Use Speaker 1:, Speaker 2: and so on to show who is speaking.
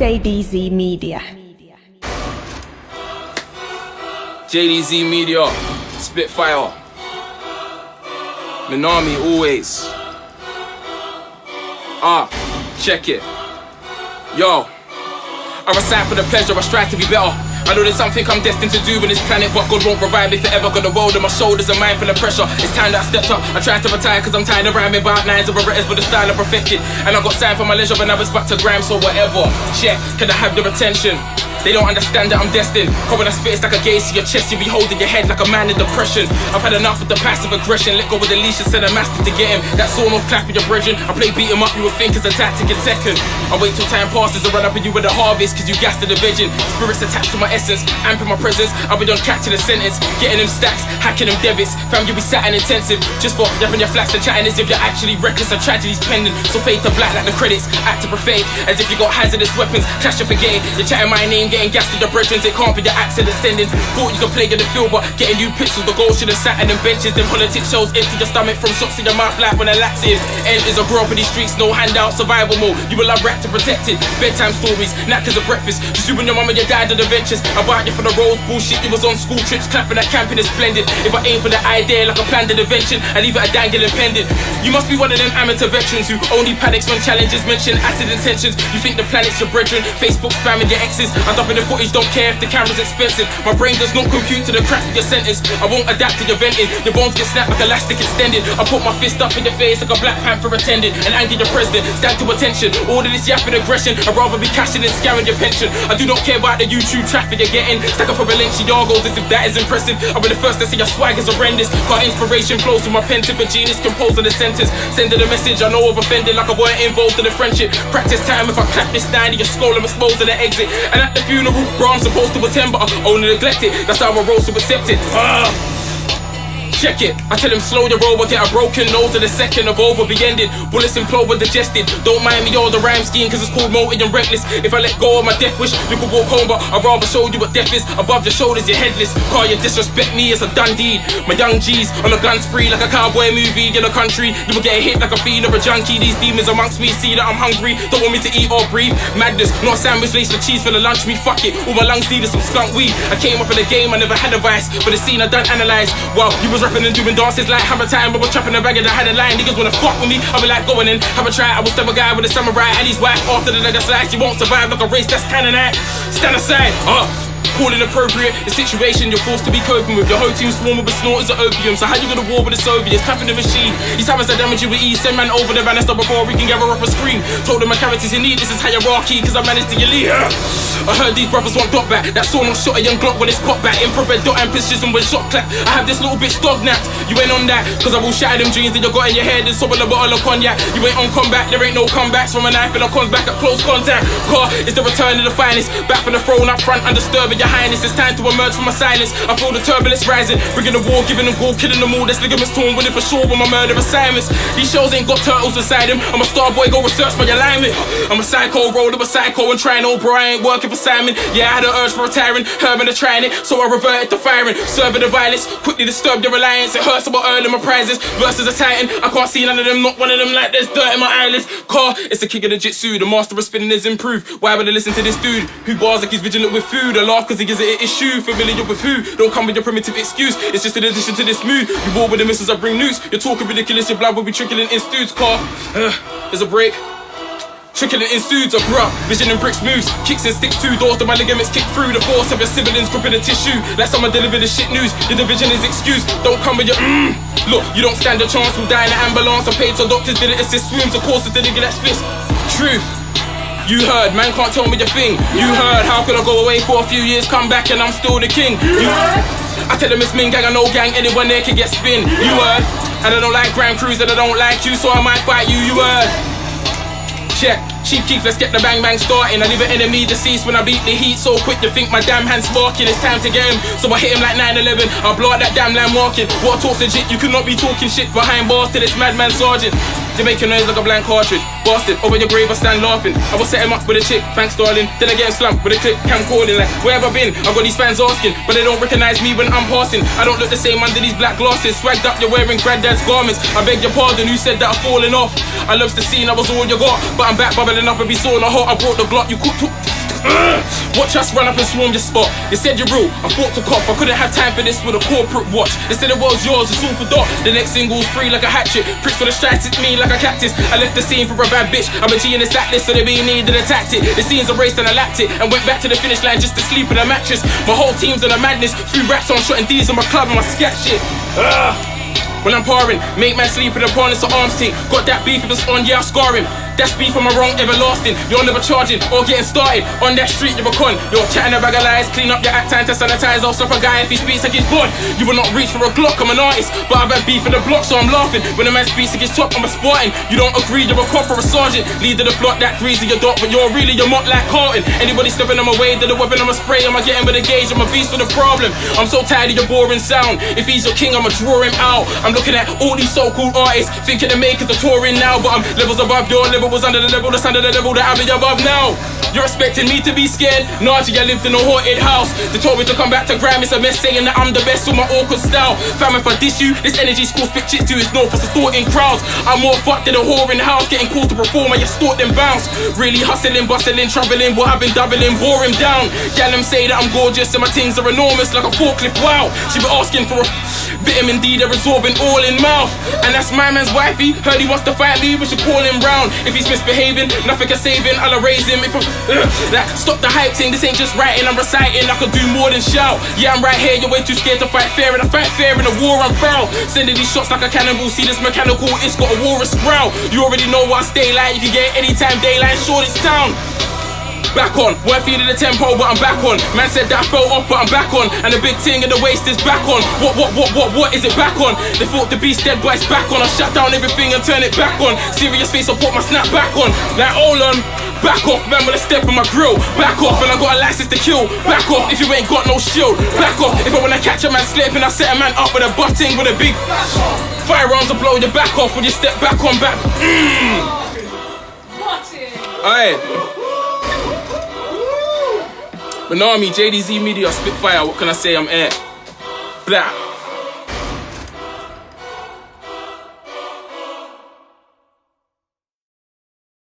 Speaker 1: JDZ Media.
Speaker 2: JDZ Media, Spitfire, Minami always. Check it. Yo, I recite for the pleasure, I strive to be better. I know there's something I'm destined to do on this planet, but God won't revive me forever. Got the world on my shoulders and mind full of pressure. It's time that I stepped up. I tried to retire cause I'm tired of rhyming about nines of letters, but the style I perfected. And I got time for my leisure when I was back to grime, so whatever. Check, can I have their attention? They don't understand that I'm destined. Cause when I spit it's like a gaze to your chest, you'll be holding your head like a man in depression. I've had enough of the passive aggression. Let go with the leash and send a master to get him. That sawn off clap with your brethren. I play beat him up, you would think it's a tactic in second. I wait till time passes and run up at you with a harvest, cause you gassed to the vegging. Spirits attached to my essence, amping my presence. I'll be done catching a sentence, getting them stacks, hacking them debits. Fam, you'll be sat and intensive, just for yapping your flats and chatting as if you're actually reckless. A tragedy's pending, so fade to black like the credits. Act to profane, as if you got hazardous weapons. Clash and forget it, you're chatting my name, getting gassed to your brethren. It can't be the accident sending. Thought you could play in the field, but getting new pictures. The goal should have sat in them benches. Them politics shows empty your stomach from shots in your mouth like when a laxative. End is a grow up in these streets, no handout, survival mode. You will have rap to protect it. Bedtime stories, knackers of breakfast. Just you and your mum and your dad and adventures. I bought you for the roads, bullshit. You was on school trips, clapping at camping is splendid. If I aim for the idea like a planned intervention, I leave it a dangling pendant. You must be one of them amateur veterans who only panics when challenges mention acid intentions. You think the planet's your brethren, Facebook spamming your exes. I'm dumping the footage, don't care if the camera's expensive. My brain does not compute to the crack of your sentence. I won't adapt to your venting. Your bones get snapped like elastic extended. I put my fist up in your face like a Black Panther attendant and anger your president. Stand to attention. All of this yapping aggression, I'd rather be cashing and scamming your pension. I do not care about the YouTube traffic you're getting. Stack up for Balenciagos as if that is impressive. I'll be the first to see your swag is horrendous. Got inspiration flows from my pen tip, a genius composing the sentence. Sending a message, I know I've offended like I weren't involved in the friendship. Practice time if I clap this down to your skull and expose to the exit. And at the funeral, bro, I'm supposed to attend, but I only neglect it. That's how I roll, so accept it. Check it. I tell him slow your roll, but get a broken nose in a second of over be ended. Bullets implode when digested. Don't mind me all the rhyme scheme, cause it's called moated and reckless. If I let go of my death wish, you could walk home, but I'd rather show you what death is. Above your shoulders, you're headless. Call you disrespect me, it's a done deed. My young G's on a gun spree like a cowboy movie in a country. You will get hit like a fiend or a junkie. These demons amongst me see that I'm hungry. Don't want me to eat or breathe. Madness, not a sandwich laced with cheese for the lunch meat. Fuck it, all my lungs needed some skunk weed. I came up in the game, I never had a vice, but the scene I done analyze. Well, you was rapping and doing dances like hammer time, but was trapping a bag and I had a line. Niggas wanna fuck with me, I'll be like going in, have a try. I will stab a guy with a samurai and his wife after the leg of slice. You won't survive like a race, that's kinda night. Stand aside, call inappropriate the situation you're forced to be coping with. Your whole team swarming with snorters of opium. So how you gonna war with the Soviets? Clapping the machine. These hammers that damage you with ease. Send man over the banister before we can gather up a screen. Told them my characters you need, this is hierarchy, cause I managed to elite. I heard these brothers want dot back. That saw no shot a young Glock when it's caught back. Infrared dot and precision when shot clap. I have this little bitch dog napped. You ain't on that, cause I will shatter them dreams that you got in your head and swallow a bottle of cognac. You ain't on combat, there ain't no comebacks from a knife and I comes back at close contact. Car is the return of the finest. Back from the throne up front, undisturbing your highness. It's time to emerge from my silence. I feel the turbulence rising, bringing the war, giving them gold, killing them all. That's ligaments torn, winning for sure with my murder assignments. These shows ain't got turtles inside them. I'm a star boy, go research my alignment. I'm a psycho, roller with psycho and trying. Oh bro, I ain't working for Simon. Yeah, I had an urge for retiring, Herman to trying it, so I reverted to firing. Serving the violence, quickly disturbed your reliance. It hurts about earning my prizes. Versus a titan, I can't see none of them, not one of them like there's dirt in my eyelids. Car, it's the king of the jitsu, the master of spinning is improved. Why would I listen to this dude who bars like he's vigilant with food? I laugh cause he gives it issue. Familiar with who? Don't come with your primitive excuse. It's just an addition to this mood. You war with the missiles, I bring news. You're talking ridiculous, your blood will be trickling in stews. Car, there's a break. Trickling in stews, a bruh. Vision and bricks moves. Kicks and sticks, 2 doors to my ligaments kick through. The force of your siblings gripping the tissue. Like someone delivered the shit news. Your division is excused. Don't come with your Look, you don't stand a chance. We'll die in an ambulance. I paid so doctors didn't assist swoons. Of course, it's the nigga that's fist. Truth. You heard, man can't tell me your thing. You heard, how could I go away for a few years, come back and I'm still the king? You heard? I tell them it's Ming gang, I know gang, anyone there can get spin. You heard? And I don't like Grand Crews and I don't like you, so I might fight you. You heard? Check. Chief Keef, let's get the bang bang starting. I leave an enemy deceased when I beat the heat so quick you think my damn hand's sparking. It's time to get him, so I hit him like 9/11. I blow out that damn line marking. What talks legit, you could not be talking shit behind bars to this madman sergeant. You make your noise like a blank cartridge. Bastard, over your grave I stand laughing. I will set him up with a chick, thanks darling. Then I get him slumped with a clip, cam calling like, where have I been? I got these fans asking, but they don't recognize me when I'm passing. I don't look the same under these black glasses. Swagged up, you're wearing granddad's garments. I beg your pardon, who said that I've fallen off? I loves the scene, I was all you got, but I'm back by Travelling up and be sore in the hot, I brought the Glock, you could watch us run up and swarm your spot. They said you're rude, I fought to cop. I couldn't have time for this with a corporate watch. They said the world's yours, it's all for dot. The next single's free like a hatchet. Pricks for the distracted me like a cactus. I left the scene for a bad bitch. I'm a G in this atlas, so they be needed a tactic. The scene's a race and I lapped it and went back to the finish line just to sleep in a mattress. My whole team's on a madness. 3 raps on, shotting D's in my club and my scat shit. When I'm parring, make man sleep in the pawn, it's an arms thing. Got that beef if it's on, yeah, I'll scar him. That's beef on my wrong, everlasting. You're never charging or getting started. On that street, you're a con. You're chatting a bag of lies. Clean up your act time to sanitize. I'll stop a guy if he speaks like he's born. You will not reach for a Glock, I'm an artist. But I've had beef in the block, so I'm laughing. When a man speaks like he's top, I'm a Spartan. You don't agree, you're a cop or a sergeant. Leader of the flock, that greasy your dot. But you're not like Carlton. Anybody stepping on my way, to the weapon, I'ma spray. I'ma get him with a gauge, I'm a beast for the problem. I'm so tired of your boring sound. If he's your king, I'ma draw him out. I'm looking at all these so-called artists, thinking they're making the touring now. But I'm levels above, your level was under the level that's under the level that I be above now. You're expecting me to be scared? Naughty, I lived in a haunted house. They told me to come back to grime, it's a mess saying that I'm the best with my awkward style. Fam, if I diss you, this energy school spit shit to it's known for distorting crowds. I'm more fucked than a whore in the house, getting called to perform, I extort them bounce. Really hustling, bustling, troubling, what I've been doubling, bore him down. Gal them say that I'm gorgeous and my things are enormous like a forklift, wow. She be asking for a vitamin D, they're absorbing all in mouth. And that's my man's wifey, heard he wants to fight me, we should call him round. If he's misbehaving, nothing can save him, I'll erase him. If I'm, stop the hype thing, this ain't just writing, I'm reciting, I could do more than shout. Yeah, I'm right here, you're way too scared to fight fair, and I fight fair in a war, I'm proud. Sending these shots like a cannonball, see this mechanical, it's got a war of sprout. You already know what I stay like, you can get anytime daylight, short it's town. Back on, weren't feeling the tempo, but I'm back on. Man said that I fell off, but I'm back on. And the big thing in the waist is back on. What is it back on? They thought the beast dead, but it's back on. I shut down everything and turn it back on. Serious face, I put my snap back on. Like, hold on, back off, man with a step in my grill. Back off, and I got a license to kill. Back off, if you ain't got no shield. Back off, if I wanna catch a man slipping, I set a man up with a butting with a big firearms to blow your back off when you step back on back. Alright. Banami, JDZ Media, Spitfire, what can I say? I'm air. Blah.